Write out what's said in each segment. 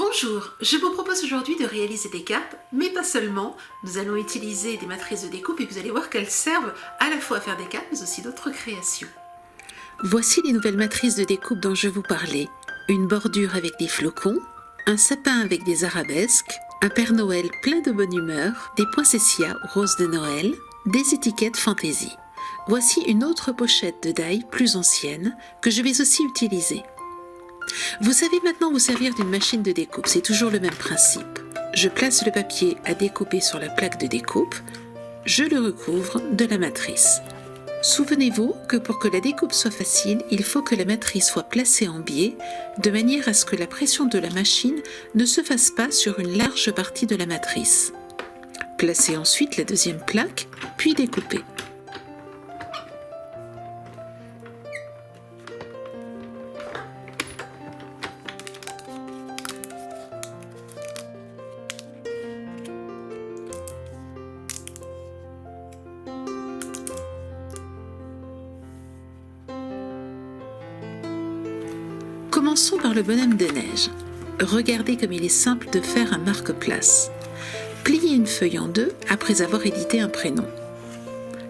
Bonjour, je vous propose aujourd'hui de réaliser des cartes, mais pas seulement. Nous allons utiliser des matrices de découpe et vous allez voir qu'elles servent à la fois à faire des cartes, mais aussi d'autres créations. Voici les nouvelles matrices de découpe dont je vous parlais. Une bordure avec des flocons, un sapin avec des arabesques, un Père Noël plein de bonne humeur, des poinsettias roses de Noël, des étiquettes fantaisie. Voici une autre pochette de die plus ancienne que je vais aussi utiliser. Vous savez maintenant vous servir d'une machine de découpe, c'est toujours le même principe. Je place le papier à découper sur la plaque de découpe, je le recouvre de la matrice. Souvenez-vous que pour que la découpe soit facile, il faut que la matrice soit placée en biais, de manière à ce que la pression de la machine ne se fasse pas sur une large partie de la matrice. Placez ensuite la deuxième plaque, puis découpez. Commençons par le bonhomme de neige. Regardez comme il est simple de faire un marque-place. Pliez une feuille en deux après avoir édité un prénom.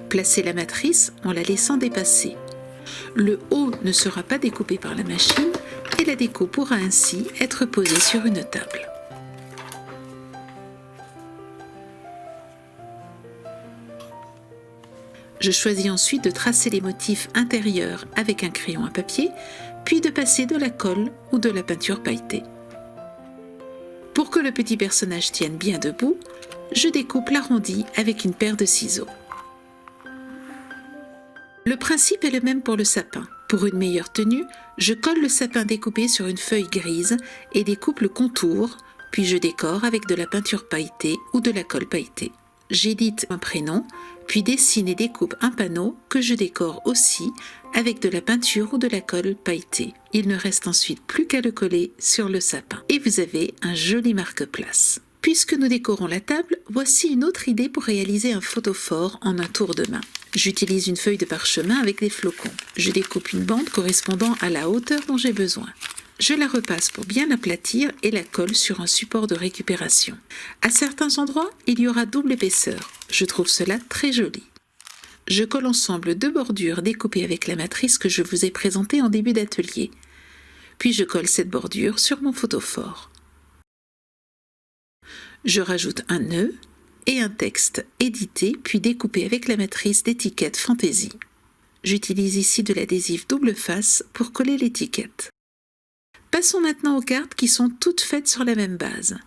Placez la matrice en la laissant dépasser. Le haut ne sera pas découpé par la machine et la découpe pourra ainsi être posée sur une table. Je choisis ensuite de tracer les motifs intérieurs avec un crayon à papier, puis de passer de la colle ou de la peinture pailletée. Pour que le petit personnage tienne bien debout, je découpe l'arrondi avec une paire de ciseaux. Le principe est le même pour le sapin. Pour une meilleure tenue, je colle le sapin découpé sur une feuille grise et découpe le contour, puis je décore avec de la peinture pailletée ou de la colle pailletée. J'édite un prénom, puis dessine et découpe un panneau que je décore aussi avec de la peinture ou de la colle pailletée. Il ne reste ensuite plus qu'à le coller sur le sapin. Et vous avez un joli marque-place. Puisque nous décorons la table, voici une autre idée pour réaliser un photophore en un tour de main. J'utilise une feuille de parchemin avec des flocons. Je découpe une bande correspondant à la hauteur dont j'ai besoin. Je la repasse pour bien l'aplatir et la colle sur un support de récupération. À certains endroits, il y aura double épaisseur. Je trouve cela très joli. Je colle ensemble deux bordures découpées avec la matrice que je vous ai présentée en début d'atelier. Puis je colle cette bordure sur mon photophore. Je rajoute un nœud et un texte édité puis découpé avec la matrice d'étiquette fantaisie. J'utilise ici de l'adhésif double face pour coller l'étiquette. Passons maintenant aux cartes qui sont toutes faites sur la même base.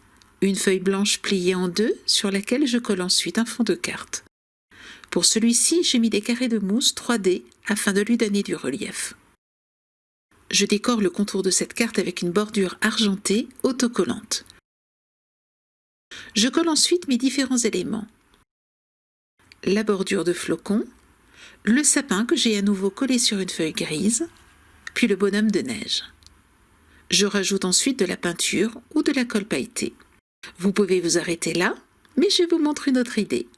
Une feuille blanche pliée en deux sur laquelle je colle ensuite un fond de carte. Pour celui-ci, j'ai mis des carrés de mousse 3D afin de lui donner du relief. Je décore le contour de cette carte avec une bordure argentée autocollante. Je colle ensuite mes différents éléments. La bordure de flocons, le sapin que j'ai à nouveau collé sur une feuille grise, puis le bonhomme de neige. Je rajoute ensuite de la peinture ou de la colle pailletée. Vous pouvez vous arrêter là, mais je vous montre une autre idée.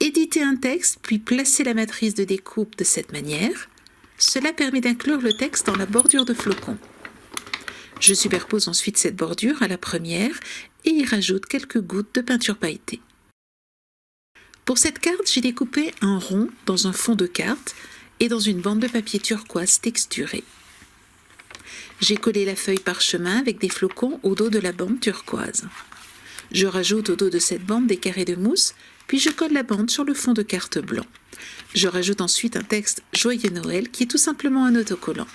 Éditez un texte, puis placez la matrice de découpe de cette manière. Cela permet d'inclure le texte dans la bordure de flocons. Je superpose ensuite cette bordure à la première et y rajoute quelques gouttes de peinture pailletée. Pour cette carte, j'ai découpé un rond dans un fond de carte et dans une bande de papier turquoise texturée. J'ai collé la feuille parchemin avec des flocons au dos de la bande turquoise. Je rajoute au dos de cette bande des carrés de mousse, puis je colle la bande sur le fond de carte blanc. Je rajoute ensuite un texte Joyeux Noël qui est tout simplement un autocollant.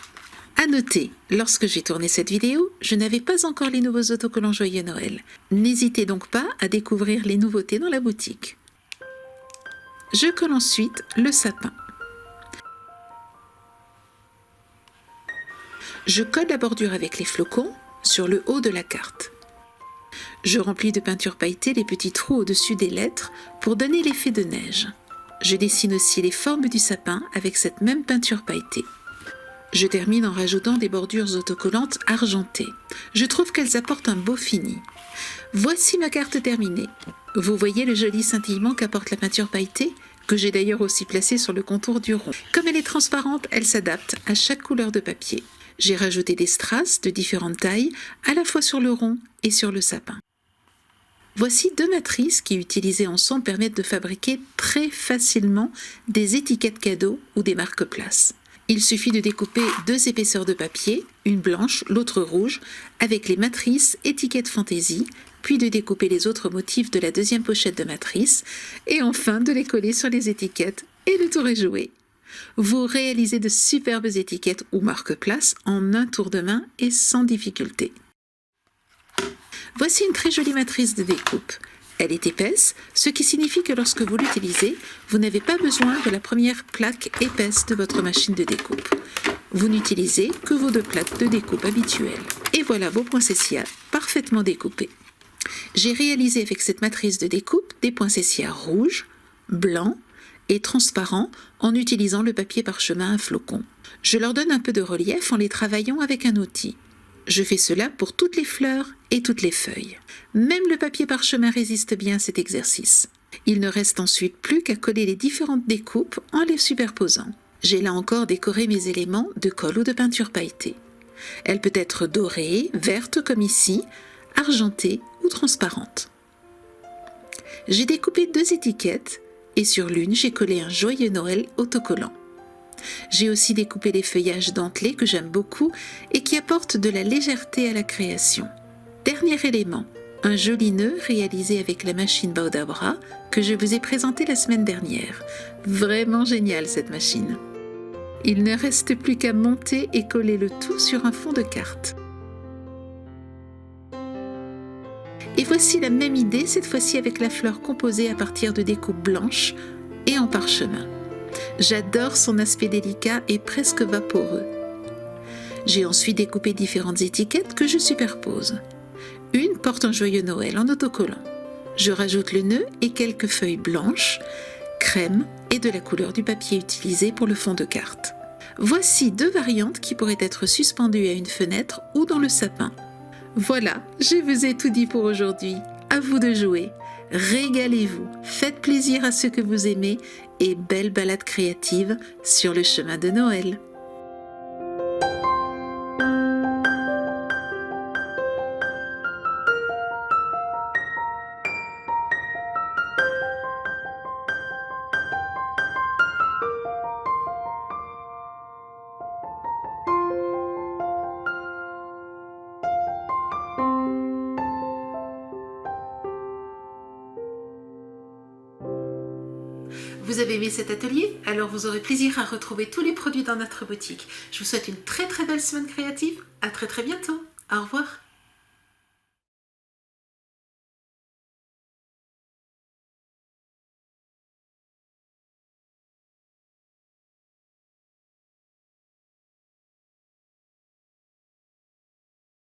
À noter, lorsque j'ai tourné cette vidéo, je n'avais pas encore les nouveaux autocollants Joyeux Noël. N'hésitez donc pas à découvrir les nouveautés dans la boutique. Je colle ensuite le sapin. Je colle la bordure avec les flocons sur le haut de la carte. Je remplis de peinture pailletée les petits trous au-dessus des lettres pour donner l'effet de neige. Je dessine aussi les formes du sapin avec cette même peinture pailletée. Je termine en rajoutant des bordures autocollantes argentées. Je trouve qu'elles apportent un beau fini. Voici ma carte terminée. Vous voyez le joli scintillement qu'apporte la peinture pailletée, que j'ai d'ailleurs aussi placée sur le contour du rond. Comme elle est transparente, elle s'adapte à chaque couleur de papier. J'ai rajouté des strass de différentes tailles, à la fois sur le rond et sur le sapin. Voici 2 matrices qui, utilisées ensemble, permettent de fabriquer très facilement des étiquettes cadeaux ou des marque-places. Il suffit de découper 2 épaisseurs de papier, une blanche, l'autre rouge, avec les matrices étiquettes fantaisie, puis de découper les autres motifs de la deuxième pochette de matrice, et enfin de les coller sur les étiquettes, et le tour est joué. Vous réalisez de superbes étiquettes ou marque-places en un tour de main et sans difficulté. Voici une très jolie matrice de découpe. Elle est épaisse, ce qui signifie que lorsque vous l'utilisez, vous n'avez pas besoin de la première plaque épaisse de votre machine de découpe. Vous n'utilisez que vos 2 plaques de découpe habituelles. Et voilà vos poinsettias parfaitement découpés. J'ai réalisé avec cette matrice de découpe des poinsettias rouges, blancs et transparents en utilisant le papier parchemin à flocons. Je leur donne un peu de relief en les travaillant avec un outil. Je fais cela pour toutes les fleurs et toutes les feuilles. Même le papier parchemin résiste bien à cet exercice. Il ne reste ensuite plus qu'à coller les différentes découpes en les superposant. J'ai là encore décoré mes éléments de colle ou de peinture pailletée. Elle peut être dorée, verte comme ici, argentée ou transparente. J'ai découpé 2 étiquettes et sur l'une j'ai collé un joyeux Noël autocollant. J'ai aussi découpé les feuillages dentelés que j'aime beaucoup et qui apportent de la légèreté à la création. Dernier élément, un joli nœud réalisé avec la machine Baudabra que je vous ai présenté la semaine dernière. Vraiment génial cette machine. Il ne reste plus qu'à monter et coller le tout sur un fond de carte. Et voici la même idée, cette fois-ci avec la fleur composée à partir de découpes blanches et en parchemin. J'adore son aspect délicat et presque vaporeux. J'ai ensuite découpé différentes étiquettes que je superpose. Une porte un joyeux Noël en autocollant. Je rajoute le nœud et quelques feuilles blanches, crème et de la couleur du papier utilisé pour le fond de carte. Voici 2 variantes qui pourraient être suspendues à une fenêtre ou dans le sapin. Voilà, je vous ai tout dit pour aujourd'hui. À vous de jouer. Régalez-vous, faites plaisir à ceux que vous aimez et belle balade créative sur le chemin de Noël. Vous avez aimé cet atelier? Alors vous aurez plaisir à retrouver tous les produits dans notre boutique. Je vous souhaite une très belle semaine créative. À très bientôt. Au revoir.